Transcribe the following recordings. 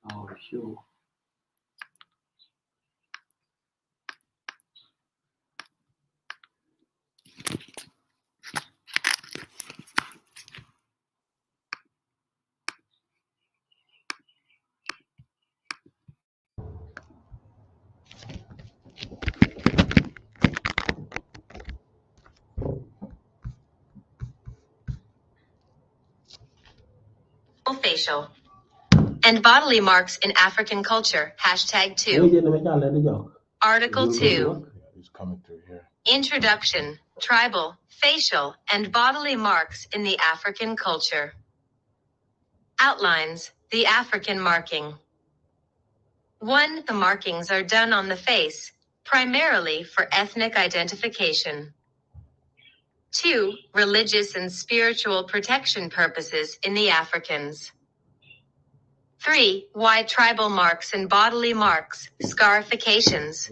Oh, sure. Facial and bodily marks in African culture. #2. Article 2. Introduction. Tribal, facial, and bodily marks in the African culture. Outlines. The African marking. 1. The markings are done on the face, primarily for ethnic identification. 2. Religious and spiritual protection purposes in the Africans. 3. Why tribal marks and bodily marks, scarifications.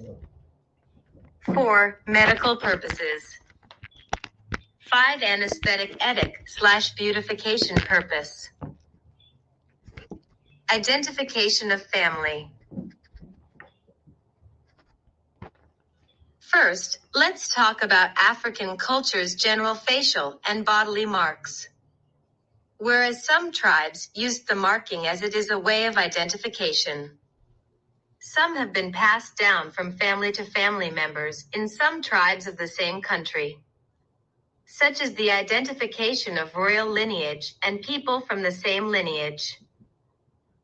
4. Medical purposes. 5. Anesthetic / beautification purpose. Identification of family. First, let's talk about African culture's general facial and bodily marks. Whereas some tribes used the marking as it is a way of identification, some have been passed down from family to family members in some tribes of the same country, such as the identification of royal lineage and people from the same lineage.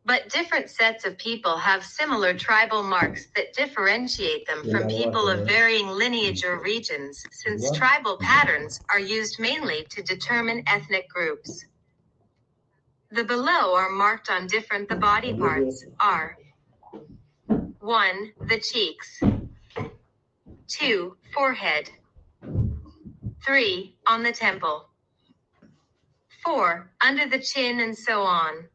But different sets of people have similar tribal marks that differentiate them from people of varying lineage or regions, since tribal patterns are used mainly to determine ethnic groups. The below are marked on different the body parts are 1. The cheeks. 2. Forehead. 3. On the temple. 4. Under the chin and so on.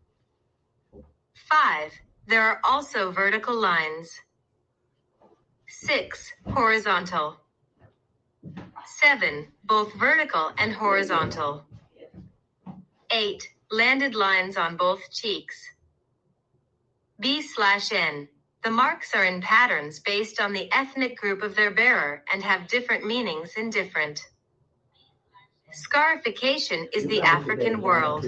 5. There are also vertical lines. 6. Horizontal. 7. Both vertical and horizontal. 8. Landed lines on both cheeks. B/N. The marks are in patterns based on the ethnic group of their bearer and have different meanings in different. Scarification is the African world.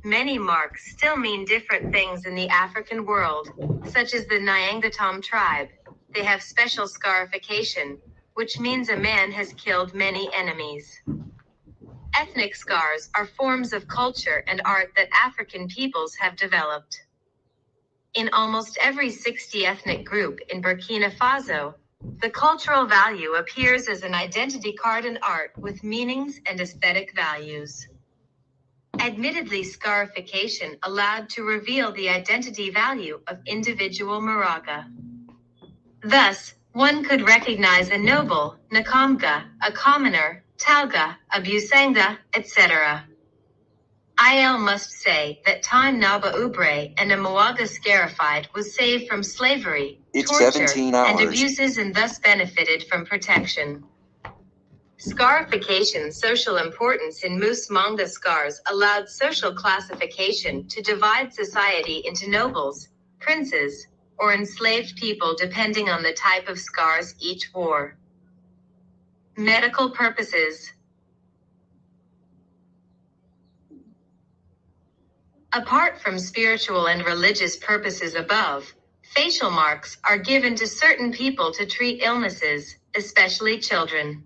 Many marks still mean different things in the African world, such as the Nyangatom tribe. They have special scarification, which means a man has killed many enemies. Ethnic scars are forms of culture and art that African peoples have developed. In almost every 60 ethnic group in Burkina Faso, the cultural value appears as an identity card in art with meanings and aesthetic values. Admittedly, scarification allowed to reveal the identity value of individual Maraga. Thus, one could recognize a noble, Nakamga, a commoner, Talga, a Busanga, etc. IL must say that Time Naba Ubre and a Mwaga scarified was saved from slavery, torture, and abuses and thus benefited from protection. Scarification's social importance in Moose Manga scars allowed social classification to divide society into nobles, princes, or enslaved people depending on the type of scars each wore. Medical purposes. Apart from spiritual and religious purposes above, facial marks are given to certain people to treat illnesses, especially children.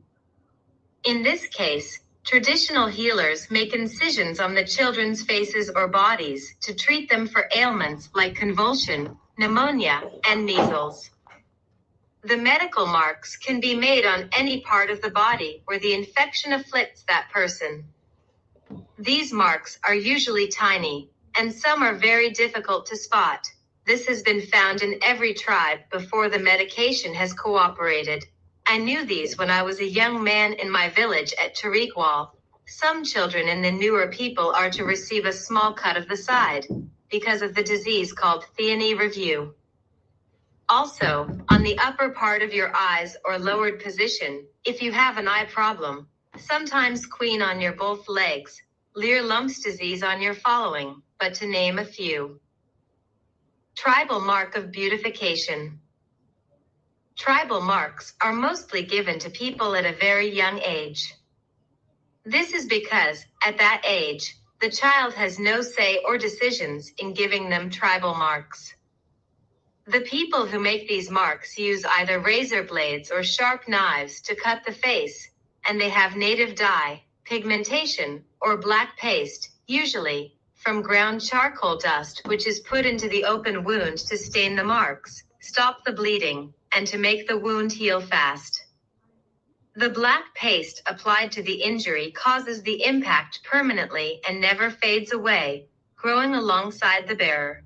In this case, traditional healers make incisions on the children's faces or bodies to treat them for ailments like convulsion, pneumonia, and measles. The medical marks can be made on any part of the body where the infection afflicts that person. These marks are usually tiny, and some are very difficult to spot. This has been found in every tribe before the medication has cooperated. I knew these when I was a young man in my village at Tarikwal. Some children in the newer people are to receive a small cut of the side, because of the disease called Theany review. Also, on the upper part of your eyes or lowered position, if you have an eye problem, sometimes queen on your both legs, Lear lumps disease on your following, but to name a few. Tribal mark of beautification. Tribal marks are mostly given to people at a very young age. This is because, at that age, the child has no say or decisions in giving them tribal marks. The people who make these marks use either razor blades or sharp knives to cut the face, and they have native dye, pigmentation, or black paste, usually from ground charcoal dust, which is put into the open wound to stain the marks, stop the bleeding, and to make the wound heal fast. The black paste applied to the injury causes the impact permanently and never fades away, growing alongside the bearer.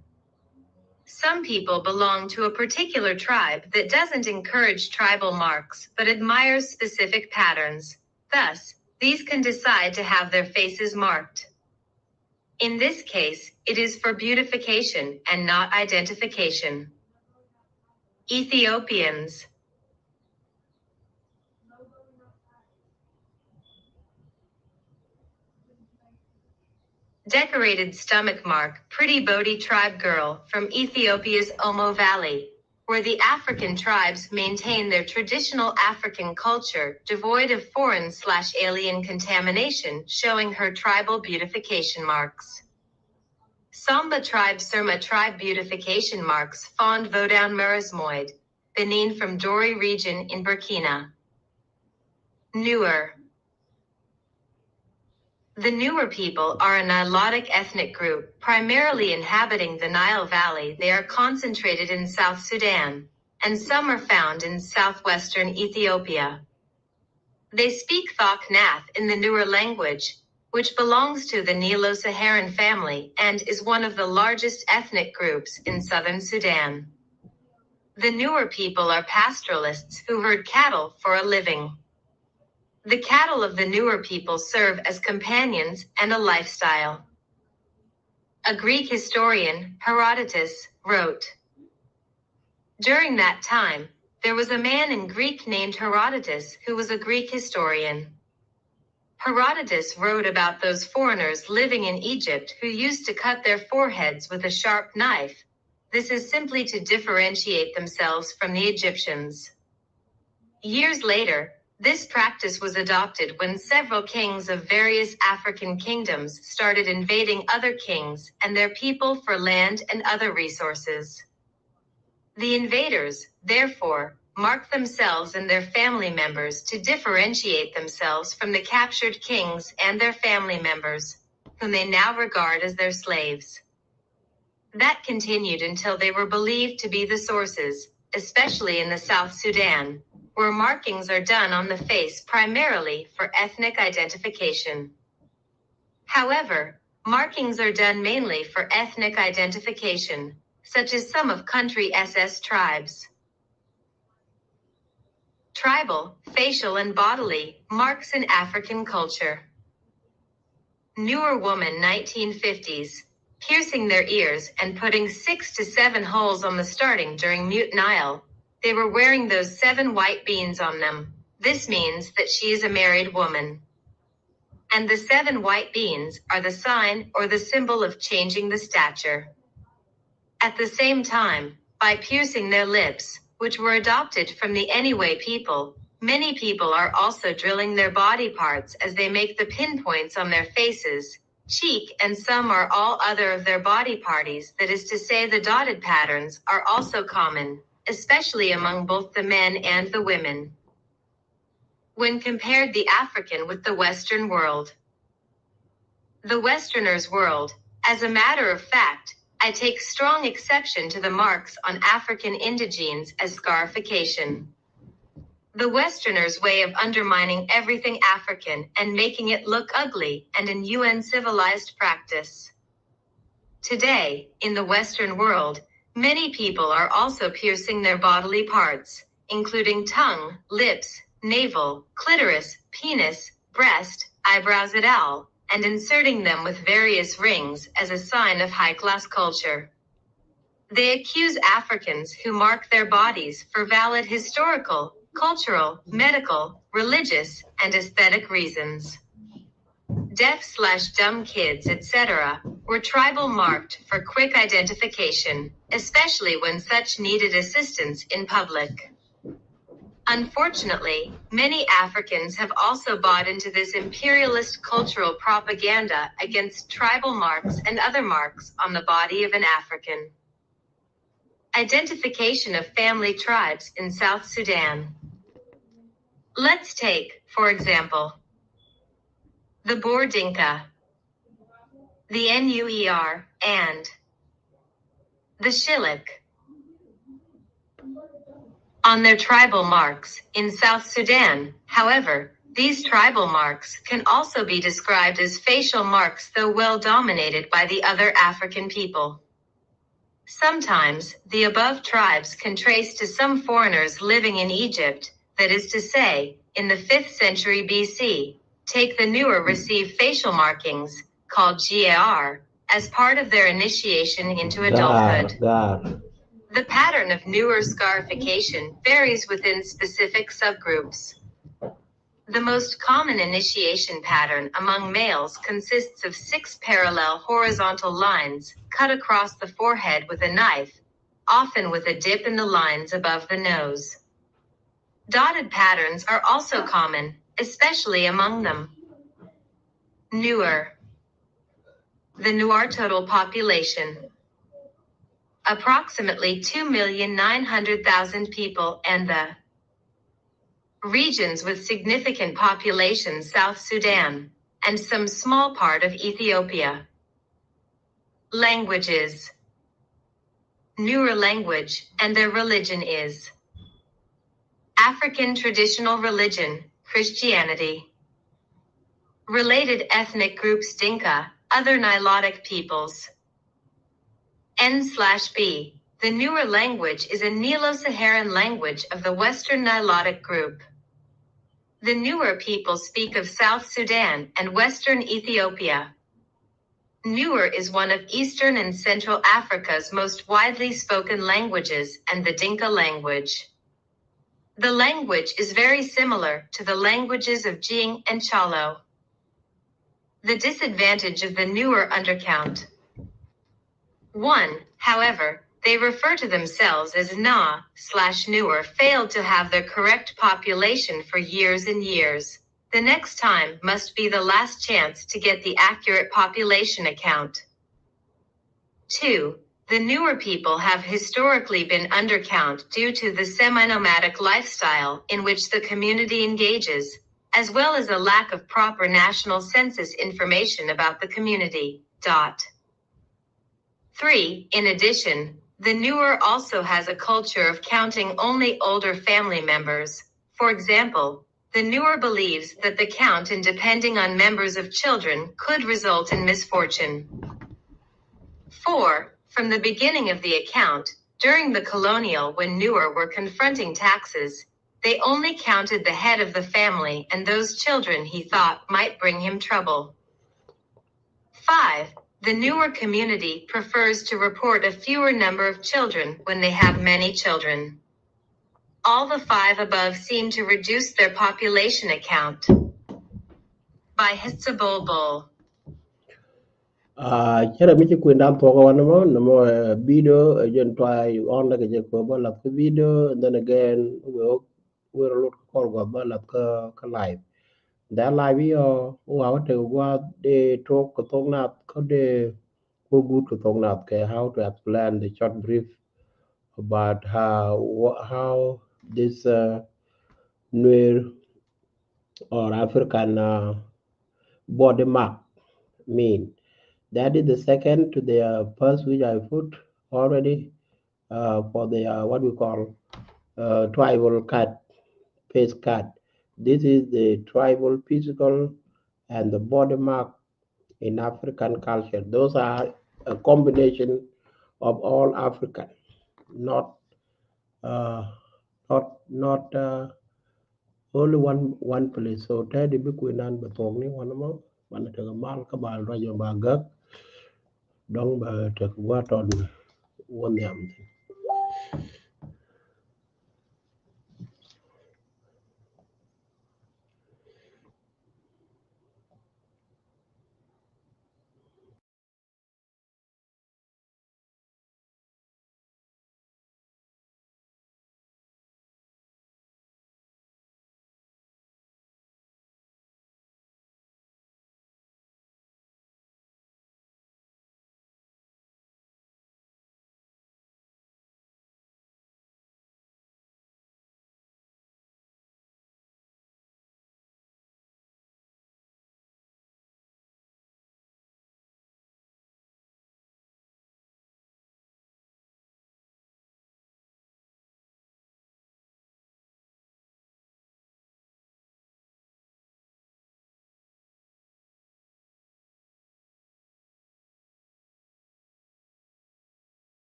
Some people belong to a particular tribe that doesn't encourage tribal marks but admires specific patterns. Thus, these can decide to have their faces marked. In this case, it is for beautification and not identification. Ethiopians. Decorated stomach mark, pretty Bodily tribe girl from Ethiopia's Omo Valley, where the African tribes maintain their traditional African culture, devoid of foreign/alien contamination, showing her tribal beautification marks. Samba tribe Surma tribe beautification marks Fond Vodown Merismoid, Benin from Dori region in Burkina. Newer. The Newer people are a Nilotic ethnic group, primarily inhabiting the Nile Valley. They are concentrated in South Sudan, and some are found in southwestern Ethiopia. They speak Thok Nath in the Newer language, which belongs to the Nilo-Saharan family and is one of the largest ethnic groups in southern Sudan. The Newer people are pastoralists who herd cattle for a living. The cattle of the Newer people serve as companions and a lifestyle. A Greek historian, Herodotus, wrote, "During that time, there was a man in Greek named Herodotus who was a Greek historian. Herodotus wrote about those foreigners living in Egypt who used to cut their foreheads with a sharp knife. This is simply to differentiate themselves from the Egyptians." Years later, this practice was adopted when several kings of various African kingdoms started invading other kings and their people for land and other resources. The invaders, therefore, marked themselves and their family members to differentiate themselves from the captured kings and their family members, whom they now regard as their slaves. That continued until they were believed to be the sources, especially in the South Sudan, where markings are done on the face primarily for ethnic identification. However, markings are done mainly for ethnic identification, such as some of country SS tribes. Tribal, facial and bodily marks in African culture. Newer woman 1950s, piercing their ears and putting 6 to 7 holes on the starting during Mute Nile. They were wearing those 7 white beans on them. This means that she is a married woman. And the 7 white beans are the sign or the symbol of changing the stature. At the same time, by piercing their lips, which were adopted from the Anyway people, many people are also drilling their body parts as they make the pinpoints on their faces, cheek, and some or all other of their body parties. That is to say, the dotted patterns are also common, especially among both the men and the women. When compared the African with the Western world. The Westerner's world, as a matter of fact, I take strong exception to the marks on African indigenes as scarification. The Westerner's way of undermining everything African and making it look ugly and an UN civilized practice. Today, in the Western world, many people are also piercing their bodily parts, including tongue, lips, navel, clitoris, penis, breast, eyebrows et al., and inserting them with various rings as a sign of high-class culture. They accuse Africans who mark their bodies for valid historical, cultural, medical, religious, and aesthetic reasons. deaf/dumb kids, etc., were tribal marked for quick identification, especially when such needed assistance in public. Unfortunately, many Africans have also bought into this imperialist cultural propaganda against tribal marks and other marks on the body of an African. Identification of family tribes in South Sudan. Let's take, for example, the Boer Dinka, the Nuer, and the Shilluk. On their tribal marks in South Sudan, however, these tribal marks can also be described as facial marks, though well dominated by the other African people. Sometimes, the above tribes can trace to some foreigners living in Egypt, that is to say, in the 5th century BC. Take the Nuer receive facial markings, called gar, as part of their initiation into adulthood. The pattern of Nuer scarification varies within specific subgroups. The most common initiation pattern among males consists of 6 parallel horizontal lines, cut across the forehead with a knife, often with a dip in the lines above the nose. Dotted patterns are also common, especially among them. Nuer. The Nuer total population. Approximately 2,900,000 people, and the regions with significant population South Sudan, and some small part of Ethiopia. Languages. Nuer language, and their religion is African traditional religion, Christianity. Related ethnic groups Dinka, other Nilotic peoples. N/B. The Nuer language is a Nilo-Saharan language of the Western Nilotic group. The Nuer people speak of South Sudan and Western Ethiopia. Nuer is one of Eastern and Central Africa's most widely spoken languages and the Dinka language. The language is very similar to the languages of Jing and Chalo. The disadvantage of the Nuer undercount. 1. However, they refer to themselves as Na/Nuer failed to have their correct population for years and years. The next time must be the last chance to get the accurate population account. 2. The Nuer people have historically been undercount due to the semi-nomadic lifestyle in which the community engages, as well as a lack of proper national census information about the community. 3. In addition, the Nuer also has a culture of counting only older family members. For example, the Nuer believes that the count in depending on members of children could result in misfortune. 4. From the beginning of the account, during the colonial when Nuer were confronting taxes, they only counted the head of the family and those children he thought might bring him trouble. 5. The Nuer community prefers to report a fewer number of children when they have many children. All the 5 above seem to reduce their population account. By Hitsabolbol. Chara mi ci kwenda to ko wan mo no mo video jen try on like je ko ba la video, and then again we look call go ba la ka live that live yo wa te wa de talk ko tong na ko de ko good ko tong na ke how to explain the short brief about how this Nuer or African body mark mean. That is the second to the first which I put already for the what we call tribal cut, face cut. This is the tribal physical and the body mark in African culture. Those are a combination of all African, not uh, not only one place. So tadi bi kuinan betong ni wana mo wana tega mal ka bal rajo bagak dong ba tek waton one yam.